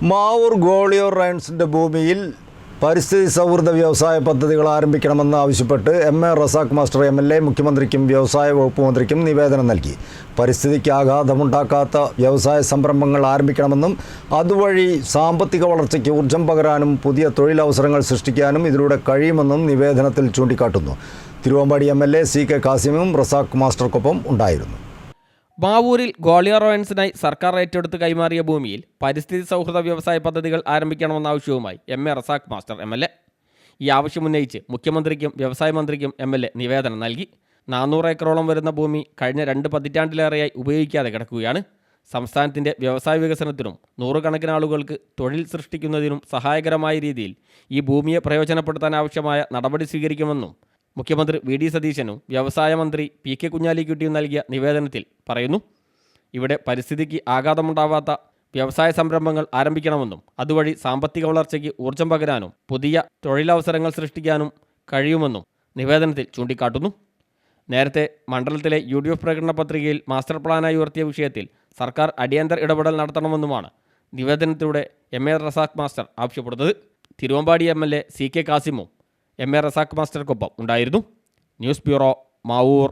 മാവൂർ ഗോളിയോർ റൈൻസിൻ്റെ ഭൂമിയിൽ പരിസ്ഥിതി സൗഹൃദ വ്യവസായ പദ്ധതികൾ ആരംഭിക്കണമെന്ന് ആവശ്യപ്പെട്ട് എം.എ. Razak master MLA. മുഖ്യമന്ത്രിക്കും വ്യവസായ വകുപ്പ് മന്ത്രിക്കും നിവേദനം നൽകി. പരിസ്ഥിതിക്ക് ആഘാതമുണ്ടാക്കാത്ത വ്യവസായ സംരംഭങ്ങൾ ആരംഭിക്കണമെന്നും അതുവഴി സാമ്പത്തിക വളർച്ചയ്ക്ക് ഊർജം പകരാനും പുതിയ തൊഴിലവസരങ്ങൾ സൃഷ്ടിക്കാനും ഇതിലൂടെ കഴിയുമെന്നും നിവേദനത്തിൽ ചൂണ്ടിക്കാട്ടുന്നു. തിരുവമ്പാടി എം.എൽ.എ. സി.കെ. കാസിമും റസാഖ് മാസ്റ്റർക്കൊപ്പം ഉണ്ടായിരുന്നു. മാവൂരിൽ ഗോളിയോർ റൈൻസിനായി സർക്കാർ ഏറ്റെടുത്ത് കൈമാറിയ ഭൂമിയിൽ പരിസ്ഥിതി സൗഹൃദ വ്യവസായ പദ്ധതികൾ ആരംഭിക്കണമെന്ന ആവശ്യവുമായി എം.എ. Razak master MLA. ഈ ആവശ്യമുന്നയിച്ച് മുഖ്യമന്ത്രിക്കും വ്യവസായ മന്ത്രിക്കും എം.എൽ.എ. നിവേദനം നൽകി. 400 ഏക്കറോളം വരുന്ന ഭൂമി കഴിഞ്ഞ 2 പതിറ്റാണ്ടിലേറെയായി ഉപയോഗിക്കാതെ കിടക്കുകയാണ്. സംസ്ഥാനത്തിൻ്റെ വ്യവസായ വികസനത്തിനും നൂറുകണക്കിന് ആളുകൾക്ക് തൊഴിൽ സൃഷ്ടിക്കുന്നതിനും സഹായകരമായ രീതിയിൽ ഈ ഭൂമിയെ പ്രയോജനപ്പെടുത്താൻ ആവശ്യമായ നടപടി സ്വീകരിക്കുമെന്നും മുഖ്യമന്ത്രി വി.ഡി. സതീശനും വ്യവസായ മന്ത്രി പി.കെ. കുഞ്ഞാലിക്കുട്ടിയും നൽകിയ നിവേദനത്തിൽ പറയുന്നു. ഇവിടെ പരിസ്ഥിതിക്ക് ആഘാതമുണ്ടാവാത്ത വ്യവസായ സംരംഭങ്ങൾ ആരംഭിക്കണമെന്നും അതുവഴി സാമ്പത്തിക വളർച്ചയ്ക്ക് ഊർജം പകരാനും പുതിയ തൊഴിലവസരങ്ങൾ സൃഷ്ടിക്കാനും കഴിയുമെന്നും നിവേദനത്തിൽ ചൂണ്ടിക്കാട്ടുന്നു. നേരത്തെ മണ്ഡലത്തിലെ UDF പ്രകടന പത്രികയിൽ മാസ്റ്റർ പ്ലാനായി ഉയർത്തിയ വിഷയത്തിൽ സർക്കാർ അടിയന്തര ഇടപെടൽ നടത്തണമെന്നുമാണ് നിവേദനത്തിലൂടെ എം.എ. റസാഖ് മാസ്റ്റർ ആവശ്യപ്പെടുന്നത്. തിരുവമ്പാടി എം.എൽ.എ. സി.കെ. കാസിമും എം.എ. റസാഖ് മാസ്റ്റർക്കൊപ്പം ഉണ്ടായിരുന്നു. News bureau, Mavoor.